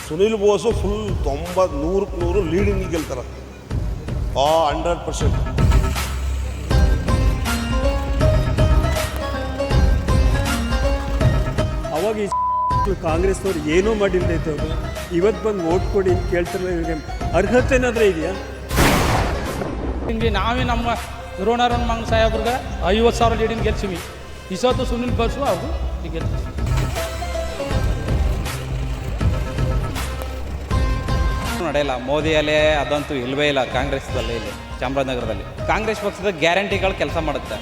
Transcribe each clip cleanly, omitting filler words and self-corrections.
Sunil Bose full 100% leading ಗೆಲ್ತಾರೆ 100%. ಅವಾಗ ಈ ಕಾಂಗ್ರೆಸ್ನವ್ರು ಏನೂ ಮಾಡಿಲ್ಲೈತೆ ಅವರು ಇವತ್ತು ಬಂದು ಓಟ್ ಕೊಡಿ ಕೇಳ್ತಾರಲ್ಲ, ಇವ್ರಿಗೆ ಅರ್ಹತೆ ಏನಾದರೂ ಇದೆಯಾ? ಹಿಂಗೆ ನಾವೇ ನಮ್ಮ ದ್ರೋಣಾರನ್ ಮಂಗ್ ಸಾಹೇಬ್ರಿಗೆ 50,000 ಲೀಡಿಂಗ್ ಗೆಲ್ಸಿವಿ. ಈ ಸತ್ತು ಸುನಿಲ್ ಬೋಸು ಅವರು ಗೆಲ್ತೀವಿ. ನಡೆಯಲ್ಲ. ಮೋದಿ ಅಲೆ ಅದಂತೂ ಇಲ್ಲವೇ ಇಲ್ಲ ಕಾಂಗ್ರೆಸ್ದಲ್ಲಿ. ಇಲ್ಲಿ ಚಾಮರಾಜನಗರದಲ್ಲಿ ಕಾಂಗ್ರೆಸ್ ಪಕ್ಷದ ಗ್ಯಾರಂಟಿಗಳು ಕೆಲಸ ಮಾಡುತ್ತೆ.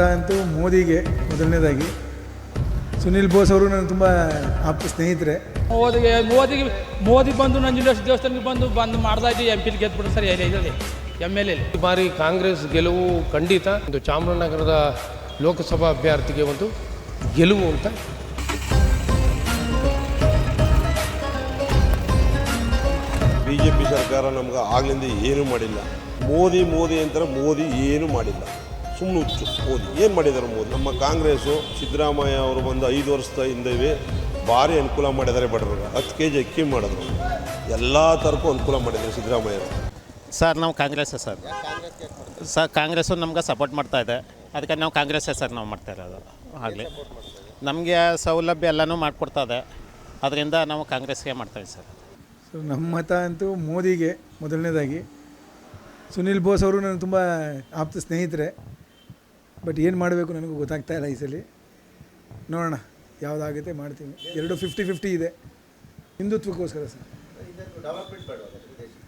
ಅಂತೂ ಮೋದಿಗೆ ಮೊದಲನೇದಾಗಿ. ಸುನಿಲ್ ಬೋಸ್ ಅವರು ನನ್ನ ತುಂಬ ಆಪ್ತ ಸ್ನೇಹಿತರೆ. ಮೋದಿ ಬಂದು ನಂಜುಂಡೇಶ್ವರ ದೇವಸ್ಥಾನಕ್ಕೆ ಬಂದು ಮಾಡ್ತಾ ಇದ್ದೀವಿ. MP ಗೆದ್ಬಿಟ್ಟು ಸರಿ ಇದರಲ್ಲಿ MLA ಈ ಬಾರಿ ಕಾಂಗ್ರೆಸ್ ಗೆಲುವು ಖಂಡಿತ. ಒಂದು ಚಾಮರಾಜನಗರದ ಲೋಕಸಭಾ ಅಭ್ಯರ್ಥಿಗೆ ಒಂದು ಗೆಲುವು ಅಂತ. BJP ಸರ್ಕಾರ ನಮ್ಗೆ ಆಗ್ಲಿಂದ ಏನೂ ಮಾಡಿಲ್ಲ. ಮೋದಿ ಅಂತಾರೆ, ಮೋದಿ ಏನೂ ಮಾಡಿಲ್ಲ. ಸುಮ್ಮನೆ ಹುಚ್ಚು. ಮೋದಿ ಏನು ಮಾಡಿದ್ದಾರೆ? ಮೋದಿ ನಮ್ಮ ಕಾಂಗ್ರೆಸ್ಸು ಸಿದ್ದರಾಮಯ್ಯ ಅವರು ಬಂದು 5 ವರ್ಷದ ಹಿಂದೆವೇ ಭಾರಿ ಅನುಕೂಲ ಮಾಡಿದ್ದಾರೆ. ಬಡವ್ರಿಗೆ 10 kg ಅಕ್ಕಿ ಮಾಡಿದ್ರು. ಎಲ್ಲ ಥರಕ್ಕೂ ಅನುಕೂಲ ಮಾಡಿದ್ದಾರೆ ಸಿದ್ದರಾಮಯ್ಯ. ಸರ್ ನಾವು ಕಾಂಗ್ರೆಸ್ಸೇ ಸರ್ ಕಾಂಗ್ರೆಸ್ಸು ನಮ್ಗೆ ಸಪೋರ್ಟ್ ಮಾಡ್ತಾಯಿದೆ. ಅದಕ್ಕೆ ನಾವು ಕಾಂಗ್ರೆಸ್ಸೇ ಸರ್ ನಾವು ಮಾಡ್ತಾ ಇರೋದು. ಆಗಲಿ ನಮಗೆ ಸೌಲಭ್ಯ ಎಲ್ಲನೂ ಮಾಡಿಕೊಡ್ತದೆ. ಅದರಿಂದ ನಾವು ಕಾಂಗ್ರೆಸ್ಗೆ ಮಾಡ್ತಾಯಿದ್ದೀವಿ ಸರ್. ಸೊ ನಮ್ಮ ಮತ ಅಂತೂ ಮೋದಿಗೆ ಮೊದಲನೇದಾಗಿ. ಸುನಿಲ್ ಬೋಸ್ ಅವರು ನನ್ನ ತುಂಬ ಆಪ್ತ ಸ್ನೇಹಿತರೆ. ಬಟ್ ಏನು ಮಾಡಬೇಕು ನನಗೂ ಗೊತ್ತಾಗ್ತಾ ಇಲ್ಲ ಈ ಸಲ. ನೋಡೋಣ ಯಾವುದಾಗುತ್ತೆ ಮಾಡ್ತೀನಿ. 2 50-50 ಇದೆ. ಹಿಂದುತ್ವಕ್ಕೋಸ್ಕರ ಸರ್.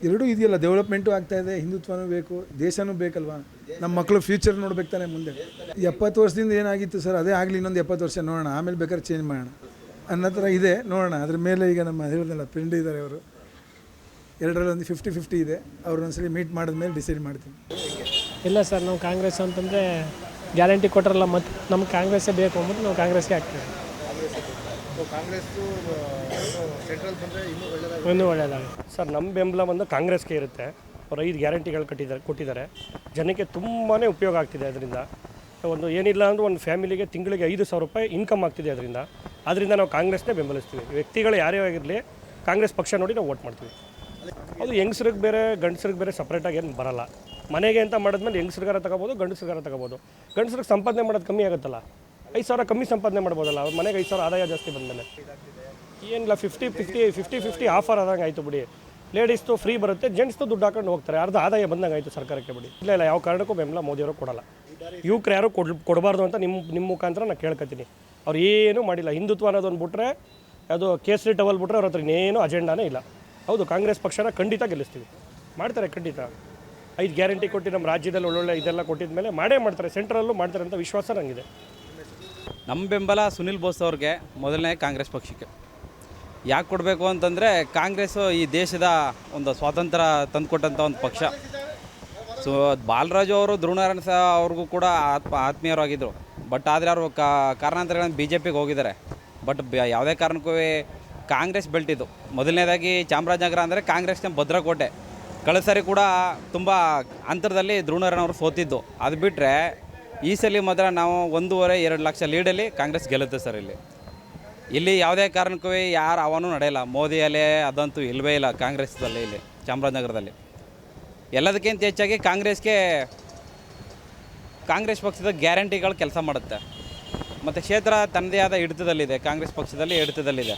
ಎರಡೂ ಇದೆಯಲ್ಲ, ಡೆವಲಪ್ಮೆಂಟು ಆಗ್ತಾಯಿದೆ, ಹಿಂದುತ್ವನೂ ಬೇಕು, ದೇಶನೂ ಬೇಕಲ್ವಾ. ನಮ್ಮ ಮಕ್ಕಳು ಫ್ಯೂಚರ್ ನೋಡ್ಬೇಕು ತಾನೆ ಮುಂದೆ. 70 ವರ್ಷದಿಂದ ಏನಾಗಿತ್ತು ಸರ್ ಅದೇ ಆಗಲಿ, ಇನ್ನೊಂದು 70 ವರ್ಷ ನೋಡೋಣ, ಆಮೇಲೆ ಬೇಕಾದ್ರೆ ಚೇಂಜ್ ಮಾಡೋಣ ಅನ್ನೋ ಥರ ಇದೆ. ನೋಡೋಣ. ಅದ್ರ ಮೇಲೆ ಈಗ ನಮ್ಮ ಹೇಳಿದ್ನಲ್ಲ ಫ್ರೆಂಡ್ ಇದ್ದಾರೆ ಅವರು, 2ರಲ್ಲಿ 50-50 ಇದೆ. ಅವ್ರನ್ನೊಂದ್ಸಲಿ ಮೀಟ್ ಮಾಡಿದ್ಮೇಲೆ ಡಿಸೈಡ್ ಮಾಡ್ತೀನಿ. ಇಲ್ಲ ಸರ್, ನಾವು ಕಾಂಗ್ರೆಸ್ ಅಂತಂದರೆ ಗ್ಯಾರಂಟಿ ಕೊಟ್ಟರಲ್ಲ, ಮತ್ತು ನಮ್ಗೆ ಕಾಂಗ್ರೆಸ್ಸೇ ಬೇಕು ಅಂದ್ಬಿಟ್ಟು ನಾವು ಕಾಂಗ್ರೆಸ್ಗೆ ಹಾಕ್ತೀವಿ. ಇನ್ನೂ ಒಳ್ಳೆಯದಾಗುತ್ತೆ ಸರ್, ನಮ್ಮ ಬೆಂಬಲ ಬಂದು ಕಾಂಗ್ರೆಸ್ಗೆ ಇರುತ್ತೆ. ಅವ್ರು 5 ಗ್ಯಾರಂಟಿಗಳು ಕೊಟ್ಟಿದ್ದಾರೆ. ಜನಕ್ಕೆ ತುಂಬಾ ಉಪಯೋಗ ಆಗ್ತಿದೆ ಅದರಿಂದ. ಒಂದು ಏನಿಲ್ಲ ಅಂದರೂ ಒಂದು ಫ್ಯಾಮಿಲಿಗೆ ತಿಂಗಳಿಗೆ 5,000 ರೂಪಾಯಿ ಇನ್ಕಮ್ ಆಗ್ತಿದೆ ಅದರಿಂದ ನಾವು ಕಾಂಗ್ರೆಸ್ನೇ ಬೆಂಬಲಿಸ್ತೀವಿ. ವ್ಯಕ್ತಿಗಳು ಯಾರೇ ಆಗಿರಲಿ ಕಾಂಗ್ರೆಸ್ ಪಕ್ಷ ನೋಡಿ ನಾವು ವೋಟ್ ಮಾಡ್ತೀವಿ. ಅದು ಹೆಂಗಸ್ರಿಗೆ ಬೇರೆ ಗಂಡಸ್ರಿಗೆ ಬೇರೆ ಸಪ್ರೇಟಾಗಿ ಏನು ಬರಲ್ಲ. ಮನೆಗೆ ಅಂತ ಮಾಡಿದ್ಮೇಲೆ ಹೆಂಗಸ್ರಿಗಾರ ತಗೋಬೋದು, ಗಂಡಸ್ರಿಗಾರ ತಗೋಬೋದು. ಗಂಡಸ್ರಿಗೆ ಸಂಪಾದನೆ ಮಾಡೋದು ಕಮ್ಮಿ ಆಗುತ್ತಲ್ಲ, 5,000 ಕಮ್ಮಿ ಸಂಪಾದನೆ ಮಾಡ್ಬೋದಲ್ಲ. ಅವ್ರ ಮನೆಗೆ 5,000 ಆದಾಯ ಜಾಸ್ತಿ ಬಂದಮೇಲೆ ಏನಿಲ್ಲ 50-50 ಆಫರ್ ಆದಂಗೆ ಆಯಿತು ಬಿಡಿ. ಲೇಡೀಸ್ದು ಫ್ರೀ ಬರುತ್ತೆ, ಜೆಂಟ್ಸ್ದು ದುಡ್ಡು ಹಾಕೊಂಡು ಹೋಗ್ತಾರೆ. ಅರ್ಧ ಆದಾಯ ಬಂದಂಗೆ ಆಯಿತು ಸರ್ಕಾರಕ್ಕೆ ಬಿಡಿ. ಇಲ್ಲ ಯಾವ ಕಾರಣಕ್ಕೂ ಬೆಂಬಲ ಮೋದಿಯವರು ಕೊಡಲ್ಲ. ಯುವಕರು ಯಾರು ಕೊಡಬಾರ್ದು ಅಂತ ನಿಮ್ಮ ಮುಖಾಂತರ ನಾನು ಕೇಳ್ಕೊತೀನಿ. ಅವ್ರು ಏನೂ ಮಾಡಿಲ್ಲ. ಹಿಂದುತ್ವ ಅನ್ನೋದೊಂದು ಬಿಟ್ಟರೆ, ಅದು ಕೇಸರಿ ಟವಲ್ ಬಿಟ್ಟರೆ ಅವ್ರ ಹತ್ರ ಇನ್ನೇನು ಅಜೆಂಡಾನೇ ಇಲ್ಲ. ಹೌದು, ಕಾಂಗ್ರೆಸ್ ಪಕ್ಷನ ಖಂಡಿತ ಗೆಲ್ಲಿಸ್ತೀವಿ. ಮಾಡ್ತಾರೆ ಖಂಡಿತ. 5 ಗ್ಯಾರಂಟಿ ಕೊಟ್ಟು ನಮ್ಮ ರಾಜ್ಯದಲ್ಲಿ ಒಳ್ಳೊಳ್ಳೆ ಇದೆಲ್ಲ ಕೊಟ್ಟಿದ ಮೇಲೆ ಮಾಡೇ ಮಾಡ್ತಾರೆ. ಸೆಂಟ್ರಲ್ಲೂ ಮಾಡ್ತಾರೆ ಅಂತ ವಿಶ್ವಾಸ ನನಗಿದೆ. ನಮ್ಮ ಬೆಂಬಲ ಸುನಿಲ್ ಬೋಸ್ ಅವ್ರಿಗೆ ಮೊದಲನೇ ಕಾಂಗ್ರೆಸ್ ಪಕ್ಷಕ್ಕೆ. ಯಾಕೆ ಕೊಡಬೇಕು ಅಂತಂದರೆ, ಕಾಂಗ್ರೆಸ್ಸು ಈ ದೇಶದ ಒಂದು ಸ್ವಾತಂತ್ರ್ಯ ತಂದುಕೊಟ್ಟಂಥ ಒಂದು ಪಕ್ಷ. ಸೊ ಬಾಲರಾಜು ಅವರು ಧ್ರುವನಾರಾಯಣ ಅವ್ರಿಗೂ ಕೂಡ ಆತ್ಮೀಯರಾಗಿದ್ದರು. ಬಟ್ ಆದರೆ ಅವರು ಕಾರಣಾಂತರಗಳನ್ನು BJPಗೆ ಹೋಗಿದ್ದಾರೆ. ಬಟ್ ಯಾವುದೇ ಕಾರಣಕ್ಕೂ ಕಾಂಗ್ರೆಸ್ ಬೆಲ್ಟಿದ್ದು. ಮೊದಲನೇದಾಗಿ ಚಾಮರಾಜನಗರ ಅಂದರೆ ಕಾಂಗ್ರೆಸ್ನ ಭದ್ರಕೋಟೆ. ಕಳೆದ ಸಾರಿ ಕೂಡ ತುಂಬ ಅಂತರದಲ್ಲಿ ಧ್ರುವನಾರಾಯಣ ಅವರು ಸೋತಿದ್ದು. ಅದು ಬಿಟ್ಟರೆ ಈ ಸಲ ಮಾತ್ರ ನಾವು 1.5-2 ಲಕ್ಷ ಲೀಡಲ್ಲಿ ಕಾಂಗ್ರೆಸ್ ಗೆಲ್ಲುತ್ತೆ ಸರ್. ಇಲ್ಲಿ ಯಾವುದೇ ಕಾರಣಕ್ಕೂ ಯಾರು ಅವನು ನಡೆಯಲ್ಲ. ಮೋದಿ ಅಲೆ ಅದಂತೂ ಇಲ್ಲವೇ ಇಲ್ಲ ಕಾಂಗ್ರೆಸ್ದಲ್ಲಿ. ಇಲ್ಲಿ ಚಾಮರಾಜನಗರದಲ್ಲಿ ಎಲ್ಲದಕ್ಕಿಂತ ಹೆಚ್ಚಾಗಿ ಕಾಂಗ್ರೆಸ್ ಪಕ್ಷದ ಗ್ಯಾರಂಟಿಗಳು ಕೆಲಸ ಮಾಡುತ್ತೆ. ಮತ್ತು ಕ್ಷೇತ್ರ ತನ್ನದೇ ಆದ ಹಿಡಿತದಲ್ಲಿದೆ. ಕಾಂಗ್ರೆಸ್ ಪಕ್ಷದಲ್ಲಿ ಹಿಡಿತದಲ್ಲಿದೆ.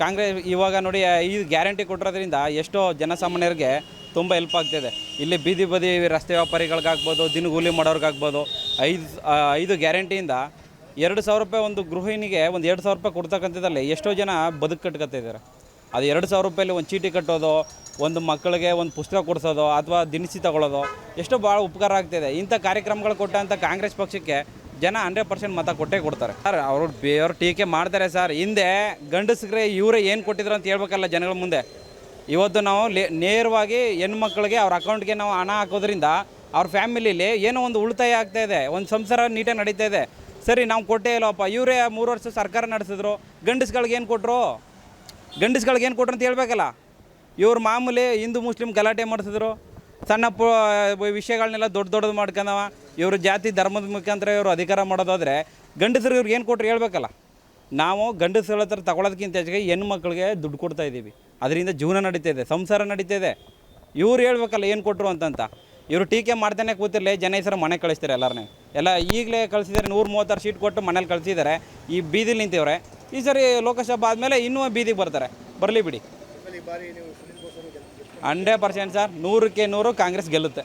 ಕಾಂಗ್ರೆಸ್ ಇವಾಗ ನೋಡಿ, ಈ ಗ್ಯಾರಂಟಿ ಕೊಟ್ಟಿರೋದ್ರಿಂದ ಎಷ್ಟೋ ಜನಸಾಮಾನ್ಯರಿಗೆ ತುಂಬ ಹೆಲ್ಪ್ ಆಗ್ತಿದೆ. ಇಲ್ಲಿ ಬೀದಿ ಬದಿ ರಸ್ತೆ ವ್ಯಾಪಾರಿಗಳಿಗಾಗ್ಬೋದು, ದಿನಗೂಲಿ ಮಾಡೋರಿಗಾಗ್ಬೋದು, 5 ಗ್ಯಾರಂಟಿಯಿಂದ 2,000 ರೂಪಾಯಿ ಒಂದು ಗೃಹಿಣಿಗೆ ಒಂದು 2,000 ರೂಪಾಯಿ ಕೊಡ್ತಕ್ಕಂಥದ್ದಲ್ಲಿ ಎಷ್ಟೋ ಜನ ಬದುಕು ಕಟ್ಕೊತಿದ್ದಾರೆ. ಅದು 2,000 ರೂಪಾಯಲ್ಲಿ ಒಂದು ಚೀಟಿ ಕಟ್ಟೋದು, ಒಂದು ಮಕ್ಕಳಿಗೆ ಒಂದು ಪುಸ್ತಕ ಕೊಡಿಸೋದು, ಅಥವಾ ದಿನಸಿ ತಗೊಳ್ಳೋದು ಎಷ್ಟೋ ಭಾಳ ಉಪಕಾರ ಆಗ್ತಿದೆ. ಇಂಥ ಕಾರ್ಯಕ್ರಮಗಳು ಕೊಟ್ಟಂಥ ಕಾಂಗ್ರೆಸ್ ಪಕ್ಷಕ್ಕೆ ಜನ 100% ಮತ ಕೊಟ್ಟೇ ಕೊಡ್ತಾರೆ ಸರ್. ಅವರು ಬೇರೆಯವ್ರು ಟೀಕೆ ಮಾಡ್ತಾರೆ ಸರ್. ಹಿಂದೆ ಗಂಡಸ್ರಿಗೆ ಇವರೇ ಏನು ಕೊಟ್ಟಿದ್ರು ಅಂತ ಹೇಳ್ಬೇಕಲ್ಲ ಜನಗಳ ಮುಂದೆ. ಇವತ್ತು ನಾವು ನೇರವಾಗಿ ಹೆಣ್ಮಕ್ಳಿಗೆ ಅವ್ರ ಅಕೌಂಟ್ಗೆ ನಾವು ಹಣ ಹಾಕೋದ್ರಿಂದ ಅವ್ರ ಫ್ಯಾಮಿಲಿಲಿ ಏನೋ ಒಂದು ಉಳಿತಾಯ ಆಗ್ತಾಯಿದೆ, ಒಂದು ಸಂಸಾರ ನೀಟಾಗಿ ನಡೀತಾ ಇದೆ. ಸರಿ, ನಾವು ಕೊಟ್ಟೇ ಇಲ್ಲವಪ್ಪ. ಇವರೇ 3 ವರ್ಷ ಸರ್ಕಾರ ನಡೆಸಿದ್ರು. ಗಂಡಸ್ಗಳಿಗೆ ಏನು ಕೊಟ್ಟರು ಅಂತ ಹೇಳ್ಬೇಕಲ್ಲ. ಇವ್ರು ಮಾಮೂಲಿ ಹಿಂದೂ ಮುಸ್ಲಿಂ ಗಲಾಟೆ ಮಾಡಿಸಿದ್ರು. ಸಣ್ಣ ವಿಷಯಗಳನ್ನೆಲ್ಲ ದೊಡ್ಡದು ಮಾಡ್ಕೊಂಡವ. ಇವರು ಜಾತಿ ಧರ್ಮದ ಮುಖಾಂತರ ಇವರು ಅಧಿಕಾರ ಮಾಡೋದಾದರೆ ಗಂಡಸರಿಗೆ ಏನು ಕೊಟ್ಟರು ಹೇಳ್ಬೇಕಲ್ಲ. ನಾವು ಗಂಡಸರ ಹತ್ರ ತಗೊಳ್ಳೋದಕ್ಕಿಂತ ಹೆಚ್ಚಿಗೆ ಹೆಣ್ಣು ಮಕ್ಕಳಿಗೆ ದುಡ್ಡು ಕೊಡ್ತಾ ಇದ್ದೀವಿ, ಅದರಿಂದ ಜೀವನ ನಡೀತಾ ಇದೆ, ಸಂಸಾರ ನಡೀತಾ ಇದೆ. ಇವ್ರು ಹೇಳ್ಬೇಕಲ್ಲ ಏನು ಕೊಟ್ಟರು ಅಂತಂತ. ಇವರು ಟೀಕೆ ಮಾಡ್ತಾನೆ ಕೂತಿರಲಿ, ಜನ ಹೆಸರು ಮನೆ ಕಳಿಸ್ತಾರೆ ಎಲ್ಲರನ್ನೇ. ಎಲ್ಲ ಈಗಲೇ ಕಳಿಸಿದ್ದಾರೆ, 136 ಸೀಟ್ ಕೊಟ್ಟು ಮನೇಲಿ ಕಳಿಸಿದ್ದಾರೆ. ಈ ಬೀದಿಲಿ ನಿಂತಿವ್ರೆ. ಈ ಸರಿ ಲೋಕಸಭಾ ಆದಮೇಲೆ ಇನ್ನೂ ಬೀದಿಗೆ ಬರ್ತಾರೆ, ಬರಲಿ ಬಿಡಿ. 100% ಸರ್, 100ಕ್ಕೆ 100 ಕಾಂಗ್ರೆಸ್ ಗೆಲ್ಲುತ್ತೆ.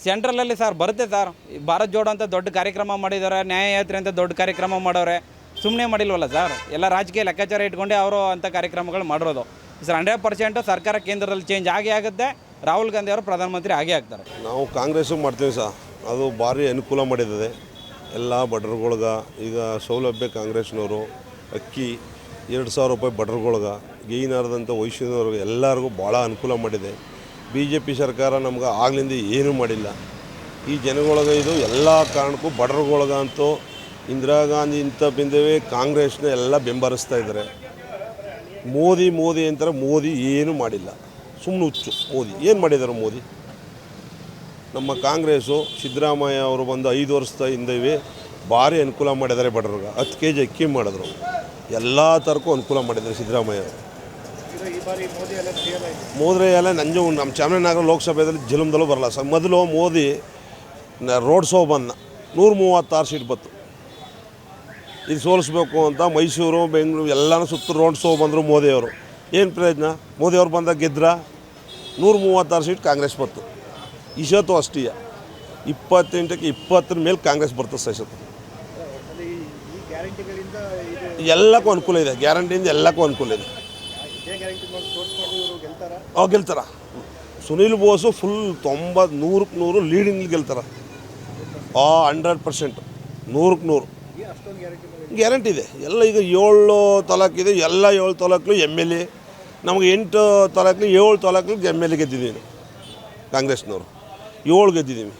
ಸೆಂಟ್ರಲಲ್ಲಿ ಸರ್ ಬರುತ್ತೆ ಸರ್. ಭಾರತ್ ಜೋಡೋ ಅಂತ ದೊಡ್ಡ ಕಾರ್ಯಕ್ರಮ ಮಾಡಿದ್ದಾರೆ, ನ್ಯಾಯಯಾತ್ರೆ ಅಂತ ದೊಡ್ಡ ಕಾರ್ಯಕ್ರಮ ಮಾಡೋರೆ. ಸುಮ್ಮನೆ ಮಾಡಿಲ್ವಲ್ಲ ಸರ್, ಎಲ್ಲ ರಾಜಕೀಯ ಲೆಕ್ಕಾಚಾರ ಇಟ್ಕೊಂಡೆ ಅವರು ಅಂಥ ಕಾರ್ಯಕ್ರಮಗಳು ಮಾಡಿರೋದು. ಸರ್ 100% ಸರ್ಕಾರ ಕೇಂದ್ರದಲ್ಲಿ ಚೇಂಜ್ ಆಗೇ ಆಗುತ್ತೆ. ರಾಹುಲ್ ಗಾಂಧಿ ಅವರು ಪ್ರಧಾನಮಂತ್ರಿ ಆಗೇ ಆಗ್ತಾರೆ. ನಾವು ಕಾಂಗ್ರೆಸ್ಸು ಮಾಡ್ತೀವಿ ಸರ್, ಅದು ಭಾರಿ ಅನುಕೂಲ ಮಾಡಿದೆ ಎಲ್ಲ ಬಡ್ರಗಳ್ಗೆ. ಈಗ ಸೌಲಭ್ಯ ಕಾಂಗ್ರೆಸ್ನವರು ಅಕ್ಕಿ 2,000 ರೂಪಾಯಿ ಬಡ್ರಗಳ್ಗೆ, ಗೈನಾರದಂಥ ವಯಸ್ಸಿನವ್ರಿಗೆ ಎಲ್ಲರಿಗೂ ಭಾಳ ಅನುಕೂಲ ಮಾಡಿದೆ. BJP ಸರ್ಕಾರ ನಮ್ಗೆ ಆಗ್ಲಿಂದ ಏನೂ ಮಾಡಿಲ್ಲ. ಈ ಜನಗಳಿಗೆ ಇದು ಎಲ್ಲ ಕಾರಣಕ್ಕೂ ಬಡ್ರಗಳ್ಗಂತೂ ಇಂದಿರಾ ಗಾಂಧಿ ಇಂಥ ಬಿಂದವೇ ಕಾಂಗ್ರೆಸ್ನ ಎಲ್ಲ ಬೆಂಬಲಿಸ್ತಾ ಇದ್ದಾರೆ. ಮೋದಿ ಅಂತಾರೆ, ಮೋದಿ ಏನೂ ಮಾಡಿಲ್ಲ, ಸುಮ್ಮನೆ ಹುಚ್ಚು. ಮೋದಿ ಏನು ಮಾಡಿದ್ದಾರೆ? ಮೋದಿ ನಮ್ಮ ಕಾಂಗ್ರೆಸ್ಸು ಸಿದ್ದರಾಮಯ್ಯ ಅವರು ಬಂದು 5 ವರ್ಷದ ಹಿಂದವೇ ಭಾರಿ ಅನುಕೂಲ ಮಾಡಿದ್ದಾರೆ. ಬಡವ್ರಿಗೆ 10 kg ಅಕ್ಕಿ ಮಾಡಿದ್ರು, ಎಲ್ಲ ಥರಕ್ಕೂ ಅನುಕೂಲ ಮಾಡಿದ್ದಾರೆ ಸಿದ್ದರಾಮಯ್ಯ ಅವರು. ಮೋದಿ ಎಲ್ಲ ನಮ್ಮ ಚಾಮರಾಜನಗರ ಲೋಕಸಭೆಯಲ್ಲಿ ಜಲಮದಲ್ಲೂ ಬರಲ್ಲ ಸರ್. ಮೊದಲು ಮೋದಿ ರೋಡ್ ಶೋ ಬಂದ 136 ಸೀಟ್ ಬತ್ತು. ಇದು ಸೋಲಿಸ್ಬೇಕು ಅಂತ ಮೈಸೂರು, ಬೆಂಗಳೂರು ಎಲ್ಲನೂ ಸುತ್ತ ರೋಡ್ ಶೋ ಬಂದರು ಮೋದಿಯವರು. ಏನು ಪ್ರಯೋಜನ? ಮೋದಿಯವ್ರು ಬಂದಾಗ ಗೆದ್ರ 136 ಸೀಟ್ ಕಾಂಗ್ರೆಸ್ ಬತ್ತು. ಈ ಸತ್ತು ಅಷ್ಟೇ 28ಕ್ಕೆ 20 ಮೇಲೆ ಕಾಂಗ್ರೆಸ್ ಬರ್ತದೆ ಸರ್. ಸತ್ತು ಎಲ್ಲಕ್ಕೂ ಅನುಕೂಲ ಇದೆ, ಗ್ಯಾರಂಟಿಯಿಂದ ಎಲ್ಲಕ್ಕೂ ಅನುಕೂಲ ಇದೆ. ಗೆಲ್ತಾರ. ಸುನೀಲ್ ಬೋಸು ಫುಲ್ 90 100ಕ್ಕೆ 100 ಲೀಡಿಂಗ್ ಗೆಲ್ತಾರ. 100%, 100ಕ್ಕೆ 100 ಗ್ಯಾರಂಟಿ ಇದೆ. ಎಲ್ಲ ಈಗ 7 ತಾಲೂಕಿದೆ, ಎಲ್ಲ 7 ತಾಲೂಕು MLA. ನಮಗೆ 8 ತಾಲೂಕು 7 ತಾಲೂಕು MLA ಗೆದ್ದಿದ್ದೀವಿ ಕಾಂಗ್ರೆಸ್ನವರು, 7 ಗೆದ್ದಿದ್ದೀವಿ.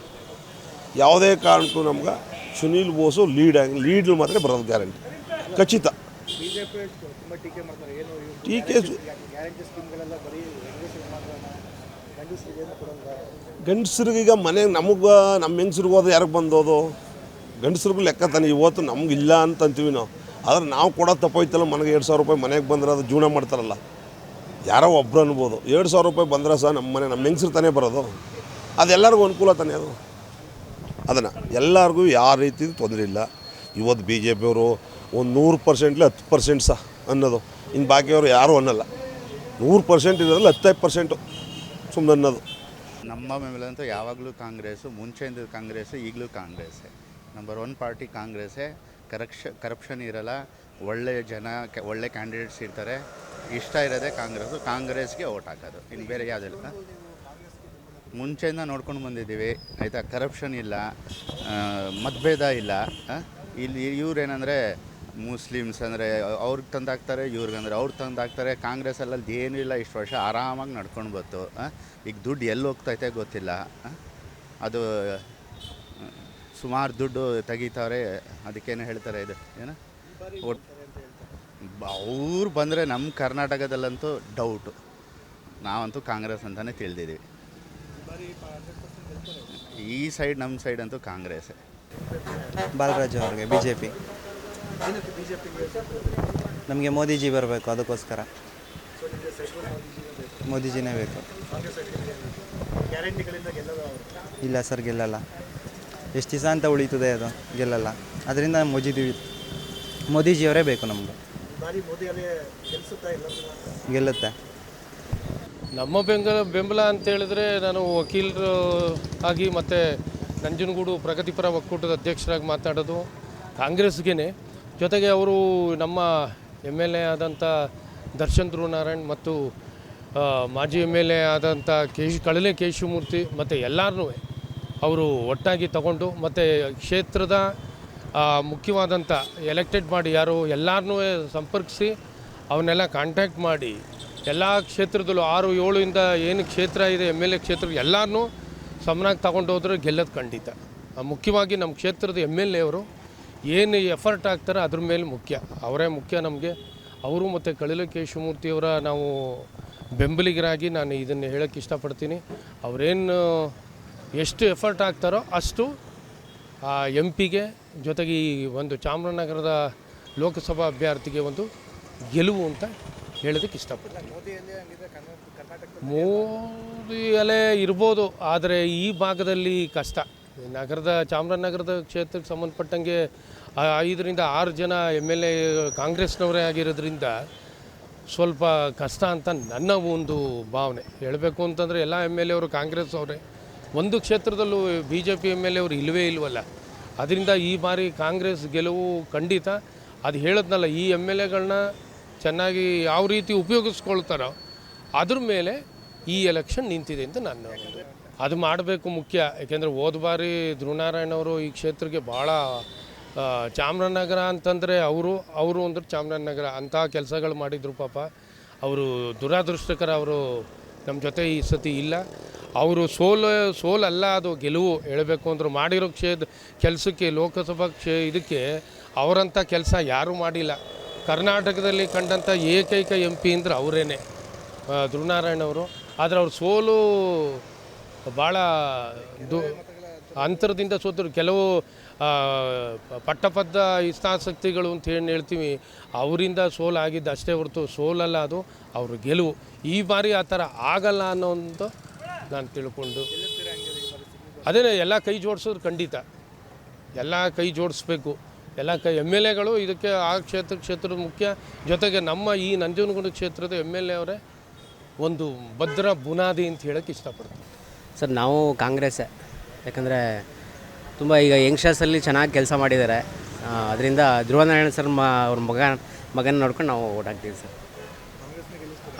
ಯಾವುದೇ ಕಾರಣಕ್ಕೂ ನಮ್ಗೆ ಸುನೀಲ್ ಬೋಸು ಲೀಡ್ ಮಾತ್ರ ಬರೋದು ಗ್ಯಾರಂಟಿ ಖಚಿತ. ಟೀಕೆ ಗಂಡಸ್ರಿಗೀಗ ಮನೆಗೆ ನಮಗೆ ನಮ್ಮ ಹೆಂಗಸ್ರಿಗೆ ಹೋದ್ರೆ ಯಾರಿಗೆ ಬಂದೋದು? ಗಂಡಸ್ರಿಗೂ ಲೆಕ್ಕ ತಾನೆ. ಇವತ್ತು ನಮಗಿಲ್ಲ ಅಂತ ಅಂತೀವಿ ನಾವು, ಆದರೆ ನಾವು ಕೊಡೋದು ತಪ್ಪೋಯ್ತಲ್ಲ. ಮನೆಗೆ 2,000 ರೂಪಾಯಿ ಮನೆಗೆ ಬಂದ್ರೆ ಅದು ಜೀವನ ಮಾಡ್ತಾರಲ್ಲ, ಯಾರೋ ಒಬ್ಬರು ಅನ್ಬೋದು. 2,000 ರೂಪಾಯಿ ಬಂದ್ರೆ ಸಹ ನಮ್ಮ ಹೆಂಗಸ್ರು ತಾನೇ ಬರೋದು. ಅದೆಲ್ಲರಿಗೂ ಅನುಕೂಲ ತಾನೇ ಅದು. ಅದನ್ನು ಎಲ್ಲರಿಗೂ ಯಾವ ರೀತಿ ತೊಂದರೆ ಇಲ್ಲ. ಇವತ್ತು BJP ಅವರು ಒಂದು 100%ಲಿ 10% ಸಹ ಅನ್ನೋದು, ಇನ್ನು ಬಾಕಿಯವರು ಯಾರೂ ಅನ್ನಲ್ಲ. 100% ಇರೋದ್ರಲ್ಲಿ 10% ಸುಮ್ಮನೆ ಅನ್ನೋದು. ನಮ್ಮ ಮೇಲೆ ಅಂತೂ ಯಾವಾಗಲೂ ಕಾಂಗ್ರೆಸ್ಸು, ಮುಂಚೆಯಿಂದ ಕಾಂಗ್ರೆಸ್ಸು, ಈಗಲೂ ಕಾಂಗ್ರೆಸ್ಸೇ. ನಂಬರ್ 1 ಪಾರ್ಟಿ ಕಾಂಗ್ರೆಸ್ಸೇ. ಕರಪ್ಷನ್ ಇರಲ್ಲ, ಒಳ್ಳೆ ಜನ, ಒಳ್ಳೆ ಕ್ಯಾಂಡಿಡೇಟ್ಸ್ ಇರ್ತಾರೆ. ಇಷ್ಟ ಇರೋದೇ ಕಾಂಗ್ರೆಸ್ಗೆ ಓಟ್ ಹಾಕೋದು, ಇನ್ನು ಬೇರೆ ಯಾವುದಿಲ್ಲ. ಮುಂಚೆಯಿಂದ ನೋಡ್ಕೊಂಡು ಬಂದಿದ್ದೀವಿ ಆಯಿತಾ. ಕರಪ್ಷನ್ ಇಲ್ಲ, ಮತಭೇದ ಇಲ್ಲ. ಇಲ್ಲಿ ಇವ್ರೇನೆಂದರೆ ಮುಸ್ಲಿಮ್ಸ್ ಅಂದರೆ ಅವ್ರಿಗೆ ತಂದಾಕ್ತಾರೆ, ಇವ್ರಿಗಂದ್ರೆ ಅವ್ರು ತಂದಾಕ್ತಾರೆ. ಕಾಂಗ್ರೆಸ್ಸಲ್ಲಿ ಏನೂ ಇಲ್ಲ, ಇಷ್ಟು ವರ್ಷ ಆರಾಮಾಗಿ ನಡ್ಕೊಂಡು ಬಂತು. ಈಗ ದುಡ್ಡು ಎಲ್ಲಿ ಹೋಗ್ತೈತೆ ಗೊತ್ತಿಲ್ಲ. ಅದು ಸುಮಾರು ದುಡ್ಡು ತೆಗಿತಾರೆ. ಅದಕ್ಕೇನು ಹೇಳ್ತಾರೆ, ಇದು ಏನು ಅವ್ರು ಬಂದರೆ ನಮ್ಮ ಕರ್ನಾಟಕದಲ್ಲಂತೂ ಡೌಟು. ನಾವಂತೂ ಕಾಂಗ್ರೆಸ್ ಅಂತಲೇ ತಿಳಿದಿದ್ದೀವಿ. ಈ ಸೈಡ್ ನಮ್ಮ ಸೈಡ್ ಅಂತೂ ಕಾಂಗ್ರೆಸ್ಸೇ. ಬಾಲರಾಜ್ ಅವ್ರಿಗೆ BJP. ನಮಗೆ ಮೋದಿಜಿ ಬರಬೇಕು, ಅದಕ್ಕೋಸ್ಕರ ಮೋದಿಜಿನೇ ಬೇಕು. ಇಲ್ಲ ಸರ್, ಗೆಲ್ಲಲ್ಲ. ಎಷ್ಟು ದಿವಸ ಅಂತ ಉಳಿತದೆ ಅದು, ಗೆಲ್ಲಲ್ಲ. ಅದರಿಂದ ಮೋದಿಜಿಯವರೇ ಬೇಕು ನಮಗೆ. ಗೆಲ್ಲುತ್ತೆ. ನಮ್ಮ ಬೆಂಬಲ ಅಂತ ಹೇಳಿದ್ರೆ, ನಾನು ವಕೀಲರು ಆಗಿ ಮತ್ತು ನಂಜನಗೂಡು ಪ್ರಗತಿಪರ ಒಕ್ಕೂಟದ ಅಧ್ಯಕ್ಷರಾಗಿ ಮಾತಾಡೋದು ಕಾಂಗ್ರೆಸ್ಗೆ. ಜೊತೆಗೆ ಅವರು ನಮ್ಮ MLA ಆದಂಥ ದರ್ಶನ್ ಧ್ರುವನಾರಾಯಣ್ ಮತ್ತು ಮಾಜಿ MLA ಆದಂಥ ಕಳಲೆ ಕೇಶವಮೂರ್ತಿ ಮತ್ತು ಎಲ್ಲರನ್ನೂ ಅವರು ಒಟ್ಟಾಗಿ ತಗೊಂಡು, ಮತ್ತು ಕ್ಷೇತ್ರದ ಮುಖ್ಯವಾದಂಥ ಎಲೆಕ್ಟೆಡ್ ಮಾಡಿ ಯಾರು ಎಲ್ಲರನ್ನೂ ಸಂಪರ್ಕಿಸಿ ಅವನ್ನೆಲ್ಲ ಕಾಂಟ್ಯಾಕ್ಟ್ ಮಾಡಿ ಎಲ್ಲ ಕ್ಷೇತ್ರದಲ್ಲೂ 6-7 ಇಂದ ಏನು ಕ್ಷೇತ್ರ ಇದೆ MLA ಕ್ಷೇತ್ರ ಎಲ್ಲರನ್ನೂ ಸಮನಾಗಿ ತಗೊಂಡು ಹೋದ್ರೆ ಗೆಲ್ಲೋದು ಖಂಡಿತ. ಮುಖ್ಯವಾಗಿ ನಮ್ಮ ಕ್ಷೇತ್ರದ MLA ಅವರು ಏನು ಎಫರ್ಟ್ ಆಗ್ತಾರೆ ಅದ್ರ ಮೇಲೆ ಮುಖ್ಯ, ಅವರೇ ಮುಖ್ಯ ನಮಗೆ. ಅವರು ಮತ್ತು ಕಳಲೆ ಕೇಶವಮೂರ್ತಿಯವರ ನಾವು ಬೆಂಬಲಿಗರಾಗಿ ನಾನು ಇದನ್ನು ಹೇಳೋಕ್ಕೆ ಇಷ್ಟಪಡ್ತೀನಿ. ಅವರೇನು ಎಷ್ಟು ಎಫರ್ಟ್ ಆಗ್ತಾರೋ ಅಷ್ಟು ಆ ಎಂ ಪಿಗೆ, ಜೊತೆಗೆ ಈ ಒಂದು ಚಾಮರಾಜನಗರದ ಲೋಕಸಭಾ ಅಭ್ಯರ್ಥಿಗೆ ಒಂದು ಗೆಲುವು ಅಂತ ಹೇಳೋದಕ್ಕೆ ಇಷ್ಟಪಡ್ತೀನಿ. ಮೋದಿ ಅಲೆ ಇರ್ಬೋದು, ಆದರೆ ಈ ಭಾಗದಲ್ಲಿ ಕಷ್ಟ. ಚಾಮರಾಜನಗರದ ಕ್ಷೇತ್ರಕ್ಕೆ ಸಂಬಂಧಪಟ್ಟಂಗೆ 5ರಿಂದ 6 ಜನ MLA ಕಾಂಗ್ರೆಸ್ನವರೇ ಆಗಿರೋದ್ರಿಂದ ಸ್ವಲ್ಪ ಕಷ್ಟ ಅಂತ ನನ್ನ ಒಂದು ಭಾವನೆ. ಹೇಳಬೇಕು ಅಂತಂದರೆ ಎಲ್ಲ MLA ಅವರು ಕಾಂಗ್ರೆಸ್ ಅವರೇ, ಒಂದು ಕ್ಷೇತ್ರದಲ್ಲೂ BJP MLA ಅವರು ಇಲ್ವಲ್ಲ. ಅದರಿಂದ ಈ ಬಾರಿ ಕಾಂಗ್ರೆಸ್ ಗೆಲುವು ಖಂಡಿತ. ಅದು ಹೇಳದ್ನಲ್ಲ, ಈ MLAಗಳನ್ನ ಚೆನ್ನಾಗಿ ಯಾವ ರೀತಿ ಉಪಯೋಗಿಸ್ಕೊಳ್ತಾರೋ ಅದ್ರ ಮೇಲೆ ಈ ಎಲೆಕ್ಷನ್ ನಿಂತಿದೆ ಅಂತ ನಾನು ಅದು ಮಾಡಬೇಕು ಮುಖ್ಯ. ಯಾಕೆಂದರೆ ಹೋದ ಬಾರಿ ಧ್ರುವನಾರಾಯಣ್ ಅವರು ಈ ಕ್ಷೇತ್ರಕ್ಕೆ ಭಾಳ ಚಾಮರಾಜನಗರ ಅಂತಂದರೆ ಅವರು ಅಂದ್ರೆ ಚಾಮರಾಜನಗರ ಅಂಥ ಕೆಲಸಗಳು ಮಾಡಿದರು. ಪಾಪ ಅವರು ದುರಾದೃಷ್ಟಕರ, ಅವರು ನಮ್ಮ ಜೊತೆ ಈ ಸತಿ ಇಲ್ಲ. ಅವರು ಸೋಲಲ್ಲ, ಅದು ಗೆಲುವು. ಹೇಳಬೇಕು ಅಂದ್ರೆ ಮಾಡಿರೋ ಕೆಲಸಕ್ಕೆ, ಲೋಕಸಭಾ ಇದಕ್ಕೆ ಅವರಂಥ ಕೆಲಸ ಯಾರೂ ಮಾಡಿಲ್ಲ. ಕರ್ನಾಟಕದಲ್ಲಿ ಕಂಡಂಥ ಏಕೈಕ MP ಅಂದರೆ ಅವರೇನೆ, ಧ್ರುವನಾರಾಯಣ್ ಅವರು. ಆದರೆ ಅವ್ರ ಸೋಲು ಭಾಳ ಅಂತರದಿಂದ ಸೋತರು. ಕೆಲವು ಪಟ್ಟಬದ್ಧ ಹಿತಾಸಕ್ತಿಗಳು ಅಂತ ಹೇಳ್ತೀವಿ, ಅವರಿಂದ ಸೋಲಾಗಿದ್ದು ಅಷ್ಟೇ ಹೊರತು ಸೋಲಲ್ಲ, ಅದು ಅವ್ರ ಗೆಲುವು. ಈ ಬಾರಿ ಆ ಥರ ಆಗಲ್ಲ ಅನ್ನೋದು ನಾನು ತಿಳ್ಕೊಂಡು, ಅದೇ ಎಲ್ಲ ಕೈ ಜೋಡಿಸೋದು ಖಂಡಿತ. ಎಲ್ಲ ಕೈ ಜೋಡಿಸ್ಬೇಕು, ಎಲ್ಲ MLAಗಳು ಇದಕ್ಕೆ. ಆ ಕ್ಷೇತ್ರದ ಮುಖ್ಯ. ಜೊತೆಗೆ ನಮ್ಮ ಈ ನಂಜನಗೂಡು ಕ್ಷೇತ್ರದ MLA ಅವರೇ ಒಂದು ಭದ್ರ ಬುನಾದಿ ಅಂತ ಹೇಳೋಕ್ಕೆ ಇಷ್ಟಪಡ್ತೀನಿ. ಸರ್, ನಾವು ಕಾಂಗ್ರೆಸ್ಸೇ. ಯಾಕಂದರೆ ತುಂಬ ಈಗ ಯಂಗ್ಸ್ಟರ್ಸಲ್ಲಿ ಚೆನ್ನಾಗಿ ಕೆಲಸ ಮಾಡಿದ್ದಾರೆ. ಅದರಿಂದ ಧ್ರುವನಾರಾಯಣ ಸರ್ ಅವ್ರ ಮಗನ ನೋಡ್ಕೊಂಡು ನಾವು ಓಟ್ ಹಾಕ್ತೀವಿ ಸರ್.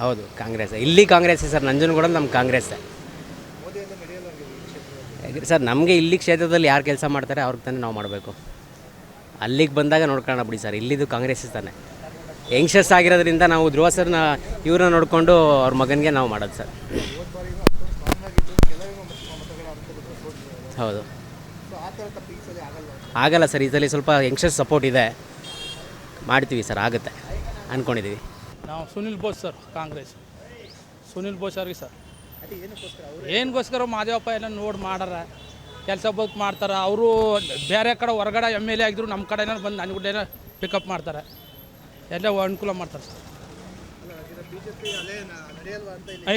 ಹೌದು, ಕಾಂಗ್ರೆಸ್ಸೇ. ಇಲ್ಲಿ ಕಾಂಗ್ರೆಸ್ಸೇ ಸರ್. ನಂಜನಗೂಡ ನಮ್ಮ ಕಾಂಗ್ರೆಸ್ಸೇ ಸರ್. ನಮಗೆ ಇಲ್ಲಿ ಕ್ಷೇತ್ರದಲ್ಲಿ ಯಾರು ಕೆಲಸ ಮಾಡ್ತಾರೆ ಅವ್ರಿಗೆ ತಾನೇ ನಾವು ಮಾಡಬೇಕು. ಅಲ್ಲಿಗೆ ಬಂದಾಗ ನೋಡ್ಕೊಳ್ಳೋಣ ಬಿಡಿ ಸರ್. ಇಲ್ಲಿದ್ದು ಕಾಂಗ್ರೆಸ್ ತಾನೆ. ಯಂಗ್ಸ್ಟರ್ಸ್ ಆಗಿರೋದ್ರಿಂದ ನಾವು ಧ್ರುವ ಸರ್ನ ಇವ್ರನ್ನ ನೋಡಿಕೊಂಡು ಅವ್ರ ಮಗನಿಗೆ ನಾವು ಮಾಡೋದು ಸರ್. ಹೌದು, ಆಗಲ್ಲ ಸರ್. ಇದರಲ್ಲಿ ಸ್ವಲ್ಪ ಯಂಗ್ಸ್ಟರ್ಸ್ ಸಪೋರ್ಟ್ ಇದೆ, ಮಾಡ್ತೀವಿ ಸರ್. ಆಗುತ್ತೆ ಅಂದ್ಕೊಂಡಿದ್ದೀವಿ ನಾವು. ಸುನಿಲ್ ಬೋಸ್ ಸರ್, ಕಾಂಗ್ರೆಸ್. ಸುನಿಲ್ ಬೋಸ್ ಅವ್ರಿಗೆ ಸರ್. ಏನಕ್ಕೋಸ್ಕರ ಮಾದೇವಪ್ಪ ಎಲ್ಲ ನೋಡಿ ಮಾಡಾರ, ಕೆಲಸ ಬಗ್ಗೆ ಮಾಡ್ತಾರೆ. ಅವರು ಬೇರೆ ಕಡೆ ಹೊರಗಡೆ MLA ಆಗಿದ್ರು, ನಮ್ಮ ಕಡೆನೇ ಬಂದು ನನಗುಡ್ಡೇನ ಪಿಕಪ್ ಮಾಡ್ತಾರೆ, ಎಲ್ಲ ಅನುಕೂಲ ಮಾಡ್ತಾರೆ ಸರ್.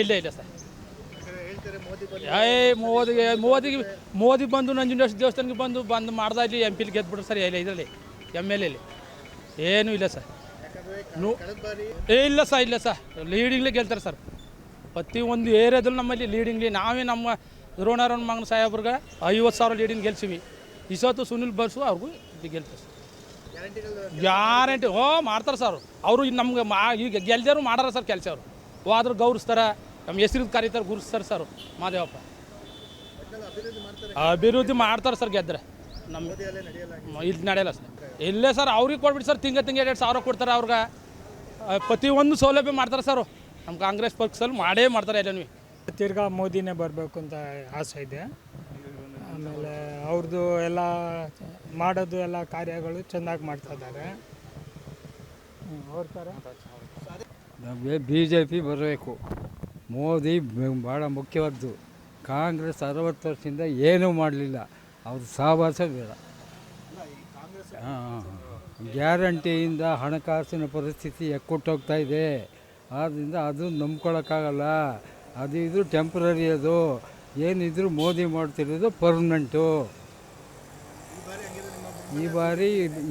ಇಲ್ಲ ಸರ್. ಮೋದಿ ಬಂದು ನಂಜುಂಡೇಶ್ವರ ದೇವಸ್ಥಾನಕ್ಕೆ ಬಂದು ಮಾಡ್ದ ಇಲ್ಲಿ MP ಗೆದ್ಬಿಟ್ರು ಸರ್. ಇದರಲ್ಲಿ MLA ಏನೂ ಇಲ್ಲ ಸರ್. ಇಲ್ಲ ಸರ್. ಲೀಡಿಂಗ್ಲಿ ಗೆಲ್ತಾರೆ ಸರ್. ಪ್ರತಿಯೊಂದು ಏರಿಯಾದಲ್ಲೂ ನಮ್ಮಲ್ಲಿ ಲೀಡಿಂಗ್ಲಿ. ನಾವೇ ನಮ್ಮ ದ್ರೋಣಾರಾಯಣ ಮಗನ ಸಾಹೇಬ್ರಿಗೆ 50,000 ಲೀಡಿಂಗ್ ಗೆಲ್ಸಿವಿ. ಈ ಸತ್ತು ಸುನಿಲ್ ಬಸ್ಸು ಅವ್ರಿಗೂ ಗೆಲ್ತಾರೆ ಸರ್. ಗ್ಯಾರಂಟಿ ಮಾಡ್ತಾರೆ ಸರ್. ಅವರು ನಮ್ಗೆ ಈಗ ಗೆಲ್ದಾರು ಮಾಡಾರ ಸರ್ ಕೆಲಸ. ಅವರು ಹೋದ್ರೆ ಗೌರವಿಸ್ತಾರೆ, ನಮ್ಮ ಹೆಸರು ಕರೀತಾರೆ, ಗುರುಸ್ತಾರೆ ಸರ್. ಮಾದೇವಪ್ಪ ಅಭಿವೃದ್ಧಿ ಮಾಡ್ತಾರೆ ಸರ್. ಗೆದ್ದರೆ ನಮ್ಮ ಇದು ನಡೆಯಲ್ಲ ಸರ್. ಇಲ್ಲೇ ಸರ್ ಅವ್ರಿಗೆ ಕೊಡ್ಬಿಟ್ಟು ಸರ್. ತಿಂಗ 2,000 ಕೊಡ್ತಾರೆ ಅವ್ರಿಗೆ. ಪ್ರತಿಯೊಂದು ಸೌಲಭ್ಯ ಮಾಡ್ತಾರೆ ಸರ್. ನಮ್ಮ ಕಾಂಗ್ರೆಸ್ ಪಕ್ಷದಲ್ಲಿ ಮಾಡೇ ಮಾಡ್ತಾರೆ. ಎಲ್ಲ ತಿರ್ಗಾ ಮೋದಿನೇ ಬರಬೇಕು ಅಂತ ಆಸೆ ಇದೆ. ಆಮೇಲೆ ಅವ್ರದ್ದು ಎಲ್ಲ ಮಾಡೋದು ಎಲ್ಲ ಕಾರ್ಯಗಳು ಚೆನ್ನಾಗಿ ಮಾಡ್ತಾ ಇದ್ದಾರೆ. ಅವ್ರ ಥರ ನಮಗೆ BJP ಬರಬೇಕು. ಮೋದಿ ಭಾಳ ಮುಖ್ಯವಾದ್ದು. ಕಾಂಗ್ರೆಸ್ 60 ವರ್ಷದಿಂದ ಏನೂ ಮಾಡಲಿಲ್ಲ. ಅವ್ರ ಸಹವಾಸ ಬೇಡ. ಗ್ಯಾರಂಟಿಯಿಂದ ಹಣಕಾಸಿನ ಪರಿಸ್ಥಿತಿ ಎಕ್ಕುಟ್ಟೋಗ್ತಾ ಇದೆ. ಆದ್ದರಿಂದ ಅದು ನಂಬ್ಕೊಳಕ್ಕಾಗಲ್ಲ. ಅದು ಇದು ಟೆಂಪ್ರರಿ. ಅದು ಏನಿದ್ರು ಮೋದಿ ಮಾಡ್ತಿರೋದು ಪರ್ಮನೆಂಟು.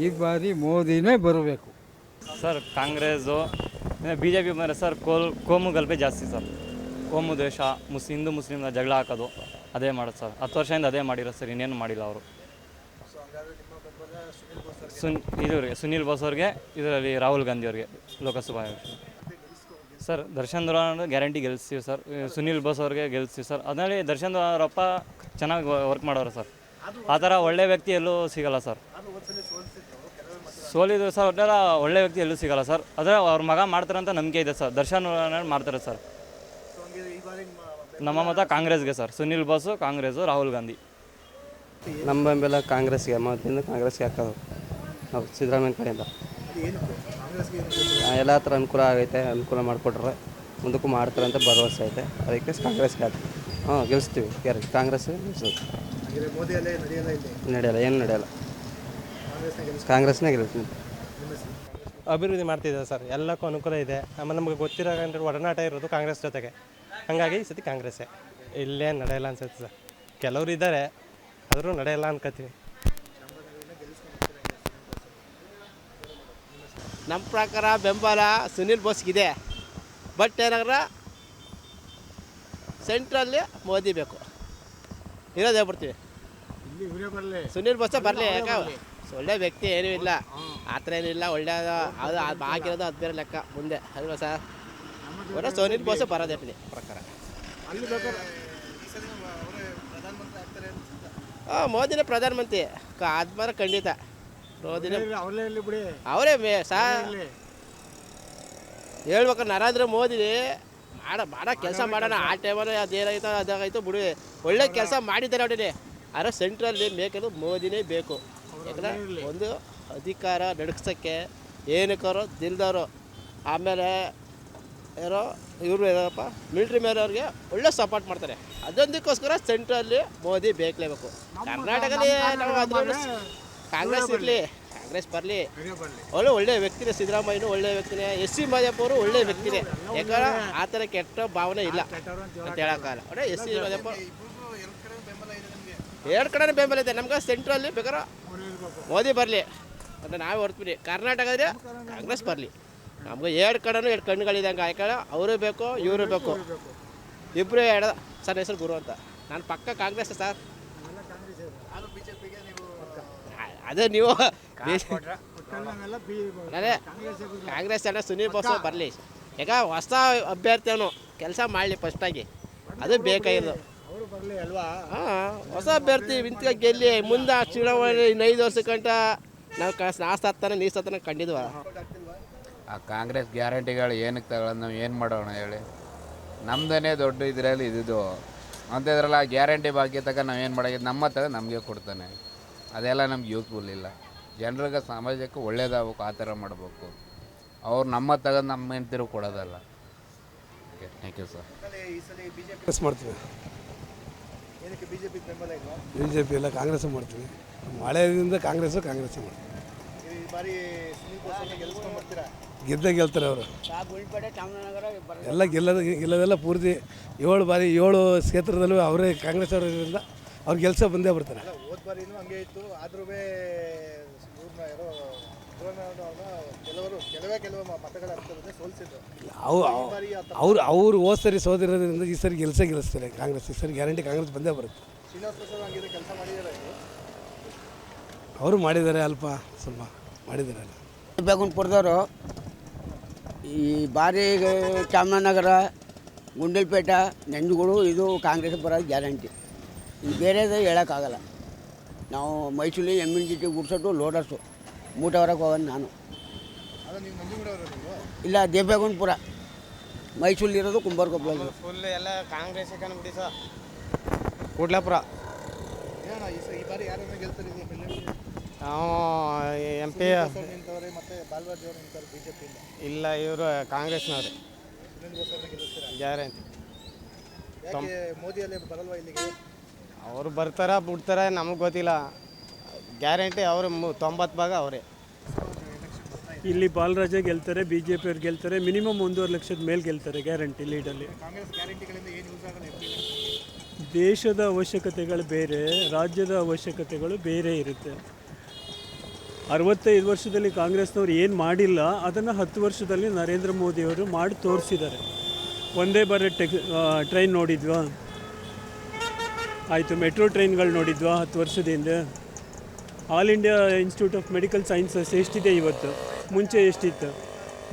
ಈ ಬಾರಿ ಮೋದಿನೇ ಬರಬೇಕು ಸರ್. ಕಾಂಗ್ರೆಸ್ಸು BJP ಬಂದರೆ ಸರ್ ಕೋಮು ಗಲಭೆ ಜಾಸ್ತಿ ಸರ್. ಕೋಮು ದೇಶ, ಹಿಂದೂ ಮುಸ್ಲಿಮ್ನ ಜಗಳ ಹಾಕೋದು ಅದೇ ಮಾಡೋದು ಸರ್. 10 ವರ್ಷದಿಂದ ಅದೇ ಮಾಡಿರೋದು ಸರ್. ಇನ್ನೇನು ಮಾಡಿಲ್ಲ ಅವರು. ಸುನಿಲ್ ಬೋಸ್ ಅವ್ರಿಗೆ, ಇದರಲ್ಲಿ ರಾಹುಲ್ ಗಾಂಧಿ ಅವ್ರಿಗೆ ಲೋಕಸಭಾ ಸರ್. ದರ್ಶನ್ ಗ್ಯಾರಂಟಿ ಗೆಲ್ಲಿಸ್ತೀವಿ ಸರ್. ಸುನಿಲ್ ಬೋಸ್ ಅವ್ರಿಗೆ ಗೆಲ್ಲಿಸ್ತೀವಿ ಸರ್. ಅದರಲ್ಲಿ ದರ್ಶನ್ ಅವರಪ್ಪ ಚೆನ್ನಾಗಿ ವರ್ಕ್ ಮಾಡೋರು ಸರ್. ಆ ಥರ ಒಳ್ಳೆ ವ್ಯಕ್ತಿ ಎಲ್ಲೂ ಸಿಗೋಲ್ಲ ಸರ್. ಸೋಲಿದ್ರು ಸರ್. ಒಟ್ಟೆಲ್ಲ ಒಳ್ಳೆ ವ್ಯಕ್ತಿ ಎಲ್ಲೂ ಸಿಗೋಲ್ಲ ಸರ್. ಆದರೆ ಅವ್ರ ಮಗ ಮಾಡ್ತಾರೆ ಅಂತ ನಂಬಿಕೆ ಇದೆ ಸರ್. ದರ್ಶನ್ ಮಾಡ್ತಾರೆ ಸರ್. ನಮ್ಮ ಮತ ಕಾಂಗ್ರೆಸ್ಗೆ ಸರ್. ಸುನಿಲ್ ಬೋಸು ಕಾಂಗ್ರೆಸ್ಸು, ರಾಹುಲ್ ಗಾಂಧಿ. ನಮ್ಮ ಬೆಂಬಲ ಕಾಂಗ್ರೆಸ್ಗೆ. ಮೊದಲಿಂದ ಕಾಂಗ್ರೆಸ್ಗೆ ಹಾಕೋದು ನಾವು ಸಿದ್ದರಾಮಯ್ಯ ಕಡೆಯಿಂದ. ಎಲ್ಲ ಥರ ಅನುಕೂಲ ಆಗೈತೆ. ಅನುಕೂಲ ಮಾಡಿಕೊಟ್ರೆ ಮುಂದಕ್ಕೂ ಮಾಡ್ತಾರೆ ಅಂತ ಭರವಸೆ ಐತೆ. ಅದಕ್ಕೆ ಕಾಂಗ್ರೆಸ್ಗೆ ಹಾಕಿ ಗೆಲ್ಲಿಸ್ತೀವಿ. ಕಾಂಗ್ರೆಸ್ ಗೆಲ್ಲಿಸೋದು. ನಡೆಯಲ್ಲ, ಏನು ನಡೆಯಲ್ಲ. ಕಾಂಗ್ರೆಸ್ನೇ ಗೆಲ್ತೀನಿ. ಅಭಿವೃದ್ಧಿ ಮಾಡ್ತಿದ್ದಾರೆ ಸರ್, ಎಲ್ಲಕ್ಕೂ ಅನುಕೂಲ ಇದೆ. ಆಮೇಲೆ ನಮಗೆ ಗೊತ್ತಿರೋ ಒಡನಾಟ ಇರೋದು ಕಾಂಗ್ರೆಸ್ ಜೊತೆಗೆ, ಹಾಗಾಗಿ ಈ ಸತಿ ಕಾಂಗ್ರೆಸ್ಸೇ. ಇಲ್ಲೇ ನಡೆಯಲ್ಲ ಅನ್ಸುತ್ತೆ ಸರ್. ಕೆಲವರು ಇದ್ದಾರೆ, ಆದರೂ ನಡೆಯಲ್ಲ ಅನ್ಕೋತೀವಿ. ನಮ್ಮ ಪ್ರಕಾರ ಬೆಂಬಲ ಸುನಿಲ್ ಬೋಸ್ಗಿದೆ. ಬಟ್ ಏನಾದ್ರೆ ಸೆಂಟ್ರಲ್ಲಿ ಮೋದಿ ಬೇಕು ಇರೋದು ಹೇಳ್ಬಿಡ್ತೀವಿ. ಸುನಿಲ್ ಬೋಸೇ ಬರಲಿ, ಯಾಕೆ ಒಳ್ಳೆ ವ್ಯಕ್ತಿ ಏನೂ ಇಲ್ಲ, ಆ ಥರ ಏನಿಲ್ಲ. ಒಳ್ಳೆಯದು ಅದು ಆಗಿರೋದು ಅದು ಬೇರೆ ಲೆಕ್ಕ ಮುಂದೆ ಅಲ್ವಾ ಸರ್. ಒಳ್ಳೆ ಸುನಿಲ್ ಬೋಸೇ ಬರೋದೇ ಪ್ರಕಾರ. ಮೋದಿನೇ ಪ್ರಧಾನಮಂತ್ರಿ ಆದ್ಮೇಲೆ ಖಂಡಿತ ಮೋದಿನೇ. ಅವರೇ ಹೇಳ್ಬೇಕಾದ್ರೆ ನರೇಂದ್ರ ಮೋದಿ ಮಾಡೋ ಕೆಲಸ ಮಾಡೋಣ. ಆ ಟೈಮಲ್ಲಿ ಅದೇನಾಯ್ತೋ ಅದಾಗಾಯ್ತು ಬಿಡಿ, ಒಳ್ಳೆ ಕೆಲಸ ಮಾಡಿದ್ದಾರೆ ಅವರಿಗೆ. ಆದರೆ ಸೆಂಟ್ರಲ್ಲಿ ಬೇಕಿರೋದು ಮೋದಿನೇ ಬೇಕು. ಯಾಕಂದರೆ ಒಂದು ಅಧಿಕಾರ ನಡೆಸೋಕ್ಕೆ ಏನಕ್ಕಾರೋ ದಿಲ್ದವರು. ಆಮೇಲೆ ಯಾರೋ ಇವರು ಏನಪ್ಪ ಮಿಲ್ಟ್ರಿ ಮೇಲವ್ರಿಗೆ ಒಳ್ಳೆ ಸಪೋರ್ಟ್ ಮಾಡ್ತಾರೆ. ಅದೊಂದಕ್ಕೋಸ್ಕರ ಸೆಂಟ್ರಲ್ಲಿ ಮೋದಿ ಬೇಕಲೇಬೇಕು. ಕರ್ನಾಟಕದಲ್ಲಿ ನಾವು ಅದರಲ್ಲಿ ಕಾಂಗ್ರೆಸ್ ಇರಲಿ, ಕಾಂಗ್ರೆಸ್ ಬರಲಿ. ಒಳ್ಳೆ ವ್ಯಕ್ತಿನೇ ಸಿದ್ದರಾಮಯ್ಯನೂ ಒಳ್ಳೆ ವ್ಯಕ್ತಿನೇ, ಎಸ್ ಸಿ ಮಾದೇಪ್ಪ ಅವರು ಒಳ್ಳೆ ವ್ಯಕ್ತಿನೇ. ಯಾಕಂದ್ರೆ ಆ ಥರ ಕೆಟ್ಟ ಭಾವನೆ ಇಲ್ಲ ಅಂತ ಹೇಳೋಕ್ಕಾಗಲ್ಲ. ಒಳ್ಳೆ ಎಸ್ ಸಿ ಮಾದೇಪ್ಪ ಎರಡು ಕಡೆ ಬೆಂಬಲ ಇದೆ. ನಮ್ಗೆ ಸೆಂಟ್ರಲ್ಲಿ ಬೇಕಾದ್ರೆ ಮೋದಿ ಬರಲಿ ಅಂತ ನಾವೇ ಹೊರತ್ಬಿಡಿ. ಕರ್ನಾಟಕದಲ್ಲಿ ಕಾಂಗ್ರೆಸ್ ಬರಲಿ. ನಮ್ಗೆ ಎರಡು ಕಡೆನೂ ಎರಡು ಕಣ್ಣುಗಳಿದಂಗೆ. ಯಾಕಂದ್ರೆ ಅವರು ಬೇಕು, ಇವರು ಬೇಕು, ಇಬ್ಬರು ಎರಡು. ಸರ್ ಹೆಸರು ಗುರು ಅಂತ. ನಾನು ಪಕ್ಕ ಕಾಂಗ್ರೆಸ್ ಸರ್. ಅದೇ ನೀವು ಅದೇ ಕಾಂಗ್ರೆಸ್ ಅಣ್ಣ ಸುನೀಲ್ ಬೋಸ್ ಬರಲಿ. ಯಾಕ ಹೊಸ ಅಭ್ಯರ್ಥಿ ಅವನು ಕೆಲಸ ಮಾಡಲಿ ಫಸ್ಟಾಗಿ, ಅದು ಬೇಕಾಗಿರೋದು. ಹಾಂ, ಹೊಸ ಅಭ್ಯರ್ಥಿ ಇಂತ ಗೆಲ್ಲಿ ಮುಂದೆ ಚುನಾವಣೆ 5 ವರ್ಷಕ್ಕಂಟ ನಾವು ನಾಸ್ತಾನೆ ನೀಸ್ತಾನೆ ಕಂಡಿದ್ವ. ಆ ಕಾಂಗ್ರೆಸ್ ಗ್ಯಾರಂಟಿಗಳು ಏನಕ್ಕೆ ತಗೊಳ್ಳೋದು, ನಾವು ಏನು ಮಾಡೋಣ ಹೇಳಿ. ನಮ್ಮದೇ ದೊಡ್ಡ ಇದರಲ್ಲಿ ಇದ್ದು ಅಂಥದ್ರಲ್ಲ ಗ್ಯಾರಂಟಿ ಭಾಗ್ಯ ತಗ ನಾವು ಏನು ಮಾಡೋದು, ನಮ್ಮ ತಗ ನಮಗೆ ಕೊಡ್ತಾನೆ. ಅದೆಲ್ಲ ನಮ್ಗೆ ಯೂಸ್ಫುಲ್ ಇಲ್ಲ. ಜನರಿಗೆ ಸಮಾಜಕ್ಕೆ ಒಳ್ಳೇದಾಗಬೇಕು, ಆ ಥರ ಮಾಡಬೇಕು. ಅವ್ರು ನಮ್ಮ ತಗೊಂಡು ನಮ್ಮ ಹೆಂಡ್ತಿರು ಕೊಡೋದಲ್ಲ. Okay, thank you sir. Congress ಮಾಡ್ತೀವಿ. ಬಿ ಜೆ ಪಿ ಎಲ್ಲ ಕಾಂಗ್ರೆಸ್ ಮಾಡ್ತೀವಿ. ಮಳೆಯಿಂದ ಕಾಂಗ್ರೆಸ್ ಮಾಡ್ತೀವಿ. ಗೆಲ್ತಾರೆ ಅವರು ಎಲ್ಲ. ಗೆಲ್ಲೋದೆಲ್ಲ ಪೂರ್ತಿ 7 ಕ್ಷೇತ್ರದಲ್ಲೂ ಅವರೇ ಕಾಂಗ್ರೆಸ್ ಅವರಿಂದ ಅವ್ರು ಕೆಲಸ ಬಂದೇ ಬರ್ತಾರೆ. ಅವ್ರು ಹೋದ ಸರಿ ಸೋದಿರೋದ್ರಿಂದ ಈ ಸರಿ ಗೆಲ್ಲಿಸ್ತಾರೆ ಕಾಂಗ್ರೆಸ್. ಈ ಸರಿ ಗ್ಯಾರಂಟಿ ಕಾಂಗ್ರೆಸ್ ಬಂದೇ ಬರುತ್ತೆ. ಅವರು ಮಾಡಿದ್ದಾರೆ, ಅಲ್ಪ ಸ್ವಲ್ಪ ಮಾಡಿದ್ದಾರೆ. ಬೇಗುಂಪುರದವರು ಈ ಬಾರಿ ಚಾಮರಾಜನಗರ, ಗುಂಡಲ್ಪೇಟ, ನಂಜನಗೂಡು ಇದು ಕಾಂಗ್ರೆಸ್ ಬರೋದು ಗ್ಯಾರಂಟಿ. ಇದು ಬೇರೆದು ಹೇಳೋಕ್ಕಾಗಲ್ಲ. ನಾವು ಮೈಸೂರಲ್ಲಿ MNGT ಗುಡ್ಸೋದು ಲೋಡರ್ಸು ಮೂಟವರೆಗೆ ಹೋಗೋದು ನಾನು. ಇಲ್ಲ, ದೇವೇಗೌಡಪುರ. ಮೈಸೂರಲ್ಲಿರೋದು ಕುಂಬಾರಕೊಪ್ಪಳ. ಫುಲ್ ಎಲ್ಲ ಕಾಂಗ್ರೆಸ್ ಬಿಡಿ ಸರ್. ಕೂಡ್ಲಾಪುರ ನಾವು MP ಇಲ್ಲ, ಇವರು ಕಾಂಗ್ರೆಸ್ನವ್ರೆ ಗ್ಯಾರಂಟಿ. ಅವರು ಬರ್ತಾರ ಬಿಡ್ತಾರ ನಮಗೆ ಗೊತ್ತಿಲ್ಲ. ಗ್ಯಾರಂಟಿ ಅವರು 90 ಭಾಗ ಅವರೇ. ಇಲ್ಲಿ ಬಾಲರಾಜ ಗೆಲ್ತಾರೆ, BJP ಅವ್ರು ಗೆಲ್ತಾರೆ. ಮಿನಿಮಮ್ 1.5 ಲಕ್ಷದ ಮೇಲೆ ಗೆಲ್ತಾರೆ ಗ್ಯಾರಂಟಿ ಲೀಡಲ್ಲಿ. ದೇಶದ ಅವಶ್ಯಕತೆಗಳು ಬೇರೆ, ರಾಜ್ಯದ ಅವಶ್ಯಕತೆಗಳು ಬೇರೆ ಇರುತ್ತೆ. 65 ವರ್ಷದಲ್ಲಿ ಕಾಂಗ್ರೆಸ್ನವ್ರು ಏನು ಮಾಡಿಲ್ಲ ಅದನ್ನು 10 ವರ್ಷದಲ್ಲಿ ನರೇಂದ್ರ ಮೋದಿಯವರು ಮಾಡಿ ತೋರಿಸಿದ್ದಾರೆ. ಒಂದೇ ಬಾರಿ ಟ್ರೈನ್ ನೋಡಿದ್ವಾ, ಆಯಿತು. ಮೆಟ್ರೋ ಟ್ರೈನ್ಗಳು ನೋಡಿದ್ವಾ 10 ವರ್ಷದಿಂದ. All India institute of medical sciences ಎಷ್ಟಿದೆ ಇವತ್ತು? ಮುಂಚೆ ಎಷ್ಟಿತ್ತು?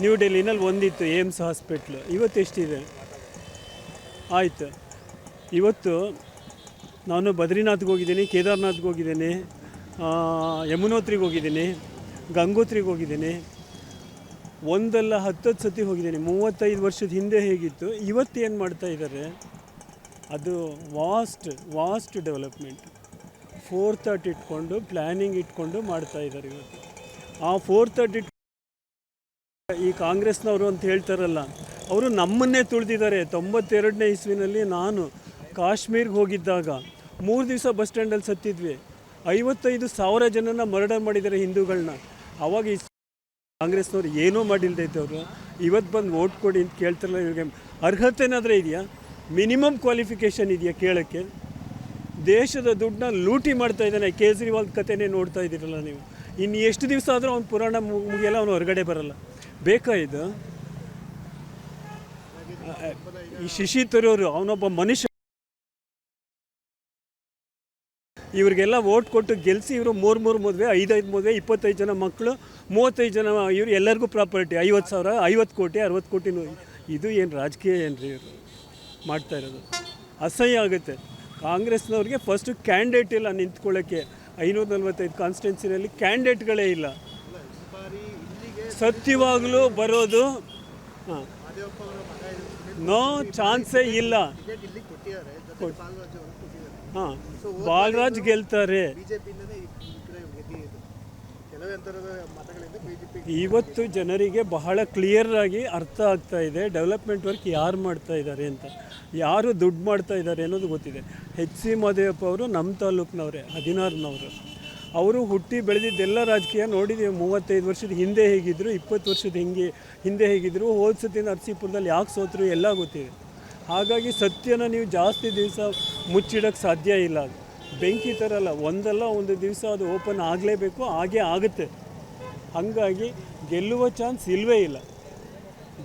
ನ್ಯೂ ಡೆಲ್ಲಿನಲ್ಲಿ ಒಂದಿತ್ತು, ಏಮ್ಸ್ ಹಾಸ್ಪಿಟ್ಲು. ಇವತ್ತು ಎಷ್ಟಿದೆ? ಆಯಿತು. ಇವತ್ತು ನಾನು ಬದ್ರಿನಾಥ್ಗೆ ಹೋಗಿದ್ದೀನಿ, ಕೇದಾರ್ನಾಥ್ಗೆ ಹೋಗಿದ್ದೀನಿ, ಯಮುನೋತ್ರಿಗೆ ಹೋಗಿದ್ದೀನಿ, ಗಂಗೋತ್ರಿಗೆ ಹೋಗಿದ್ದೀನಿ. ಒಂದಲ್ಲ 10 ಸತಿ ಹೋಗಿದ್ದೀನಿ. 35 ವರ್ಷದ ಹಿಂದೆ ಹೇಗಿತ್ತು, ಇವತ್ತು ಏನು ಮಾಡ್ತಾ ಇದ್ದಾರೆ? ಅದು ವಾಸ್ಟ್ ಡೆವಲಪ್ಮೆಂಟ್. 4 ಥಾಟ್ ಇಟ್ಕೊಂಡು, ಪ್ಲ್ಯಾನಿಂಗ್ ಇಟ್ಕೊಂಡು ಮಾಡ್ತಾ ಇದ್ದಾರೆ ಇವತ್ತು. ಆ 4 ಥಾಟ್ ಈ ಕಾಂಗ್ರೆಸ್ನವರು ಅಂತ ಹೇಳ್ತಾರಲ್ಲ, ಅವರು ನಮ್ಮನ್ನೇ ತುಳಿದಿದ್ದಾರೆ. 92ನೇ ಇಸ್ವಿನಲ್ಲಿ ನಾನು ಕಾಶ್ಮೀರ್ಗೆ ಹೋಗಿದ್ದಾಗ 3 ದಿವಸ ಬಸ್ ಸ್ಟ್ಯಾಂಡಲ್ಲಿ ಸತ್ತಿದ್ವಿ. 55,000 ಜನನ ಮರ್ಡರ್ ಮಾಡಿದ್ದಾರೆ ಹಿಂದೂಗಳನ್ನ. ಅವಾಗ ಈ ಕಾಂಗ್ರೆಸ್ನವ್ರು ಏನೂ ಮಾಡಿಲ್ಲದೆ ಇದ್ದವರು ಇವತ್ತು ಬಂದು ವೋಟ್ ಕೊಡಿ ಅಂತ ಕೇಳ್ತಾರಲ್ಲ, ಇವ್ರಿಗೆ ಅರ್ಹತೆನಾದರೆ ಇದೆಯಾ? ಮಿನಿಮಮ್ ಕ್ವಾಲಿಫಿಕೇಷನ್ ಇದೆಯಾ ಕೇಳೋಕ್ಕೆ? ದೇಶದ ದುಡ್ಡನ್ನ ಲೂಟಿ ಮಾಡ್ತಾ ಇದ್ದಾನೆ. ಕೇಜ್ರಿವಾಲ್ ಕಥೆನೇ ನೋಡ್ತಾ ಇದ್ದೀರಲ್ಲ ನೀವು. ಇನ್ನು ಎಷ್ಟು ದಿವಸ ಆದರೂ ಅವ್ನು ಪುರಾಣ ಮುಗಿಯಲ್ಲ, ಅವನು ಹೊರಗಡೆ ಬರಲ್ಲ. ಬೇಕಾ ಇದು? ಈ ಶಶಿ ತರೂರು ಅವನೊಬ್ಬ ಮನುಷ್ಯ. ಇವ್ರಿಗೆಲ್ಲ ವೋಟ್ ಕೊಟ್ಟು ಗೆಲ್ಲಿಸಿ ಇವರು 3 ಮದುವೆ, 5 ಮದುವೆ, 25 ಜನ ಮಕ್ಕಳು, 35 ಜನ ಇವರು ಎಲ್ಲರಿಗೂ ಪ್ರಾಪರ್ಟಿ, 50,000, 50 ಕೋಟಿ, 60 ಕೋಟಿನೂ. ಇದು ಏನು ರಾಜಕೀಯ ಏನ್ರಿ ಇವರು ಮಾಡ್ತಾ ಇರೋದು? ಅಸಹ್ಯ ಆಗುತ್ತೆ. ಕಾಂಗ್ರೆಸ್ನವ್ರಿಗೆ ಫಸ್ಟು ಕ್ಯಾಂಡಿಡೇಟ್ ಇಲ್ಲ ನಿಂತ್ಕೊಳ್ಳೋಕ್ಕೆ. 545 ಕಾನ್ಸ್ಟಿಟ್ಯೂನ್ಸಿನಲ್ಲಿ ಕ್ಯಾಂಡಿಡೇಟ್ಗಳೇ ಇಲ್ಲ. ಸತ್ಯವಾಗಲೂ ಬರೋದು ನೋ ಚಾನ್ಸೇ ಇಲ್ಲ. ಹಾಂ, ಬಾಲರಾಜ್ ಗೆಲ್ತಾರೆ. ಇವತ್ತು ಜನರಿಗೆ ಬಹಳ ಕ್ಲಿಯರ್ ಆಗಿ ಅರ್ಥ ಆಗ್ತಾ ಇದೆ ಡೆವಲಪ್ಮೆಂಟ್ ವರ್ಕ್ ಯಾರು ಮಾಡ್ತಾ ಇದ್ದಾರೆ ಅಂತ, ಯಾರು ದುಡ್ಡು ಮಾಡ್ತಾ ಇದ್ದಾರೆ ಅನ್ನೋದು ಗೊತ್ತಿದೆ. HC ಮಹದೇವಪ್ಪ ಅವರು ನಮ್ಮ ತಾಲೂಕಿನವರೇ, 16ನವರು. ಅವರು ಹುಟ್ಟಿ ಬೆಳೆದಿದ್ದೆಲ್ಲ ರಾಜಕೀಯ ನೋಡಿದ್ದೀವಿ. 35 ವರ್ಷದ ಹಿಂದೆ ಹೇಗಿದ್ದರು, 20 ವರ್ಷದ ಹಿಂದೆ ಹೇಗಿದ್ದರು, ಹೋದ ಸತಿ ನರಸೀಪುರದಲ್ಲಿ ಯಾಕೆ ಸೋತರು ಎಲ್ಲ ಗೊತ್ತಿದೆ. ಹಾಗಾಗಿ ಸತ್ಯನ ನೀವು ಜಾಸ್ತಿ ದಿವಸ ಮುಚ್ಚಿಡೋಕ್ಕೆ ಸಾಧ್ಯ ಇಲ್ಲ. ಅದು ಬೆಂಕಿ ಥರ ಅಲ್ಲ, ಒಂದಲ್ಲ ಒಂದು ದಿವಸ ಅದು ಓಪನ್ ಆಗಲೇಬೇಕು, ಹಾಗೇ ಆಗುತ್ತೆ. ಹಾಗಾಗಿ ಗೆಲ್ಲುವ ಚಾನ್ಸ್ ಇಲ್ಲವೇ ಇಲ್ಲ.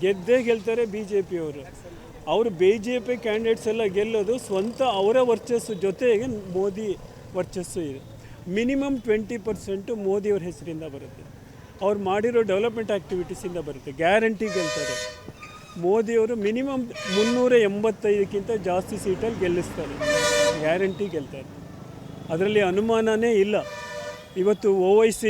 ಗೆದ್ದೇ ಗೆಲ್ತಾರೆ BJPಯವರು. ಅವರು BJP ಕ್ಯಾಂಡಿಡೇಟ್ಸ್ ಎಲ್ಲ ಗೆಲ್ಲೋದು ಸ್ವಂತ ಅವರ ವರ್ಚಸ್ಸು ಜೊತೆಗೆ ಮೋದಿ ವರ್ಚಸ್ಸು ಇದೆ. ಮಿನಿಮಮ್ 20% ಮೋದಿಯವ್ರ ಹೆಸರಿಂದ ಬರುತ್ತೆ. ಅವ್ರು ಮಾಡಿರೋ ಡೆವಲಪ್ಮೆಂಟ್ ಆ್ಯಕ್ಟಿವಿಟೀಸಿಂದ ಬರುತ್ತೆ. ಗ್ಯಾರಂಟಿ ಗೆಲ್ತಾರೆ. ಮೋದಿಯವರು ಮಿನಿಮಮ್ 385ಕ್ಕಿಂತ ಜಾಸ್ತಿ ಸೀಟಲ್ಲಿ ಗೆಲ್ಲಿಸ್ತಾರೆ. ಗ್ಯಾರಂಟಿ ಗೆಲ್ತಾರೆ, ಅದರಲ್ಲಿ ಅನುಮಾನನೇ ಇಲ್ಲ. ಇವತ್ತು OIC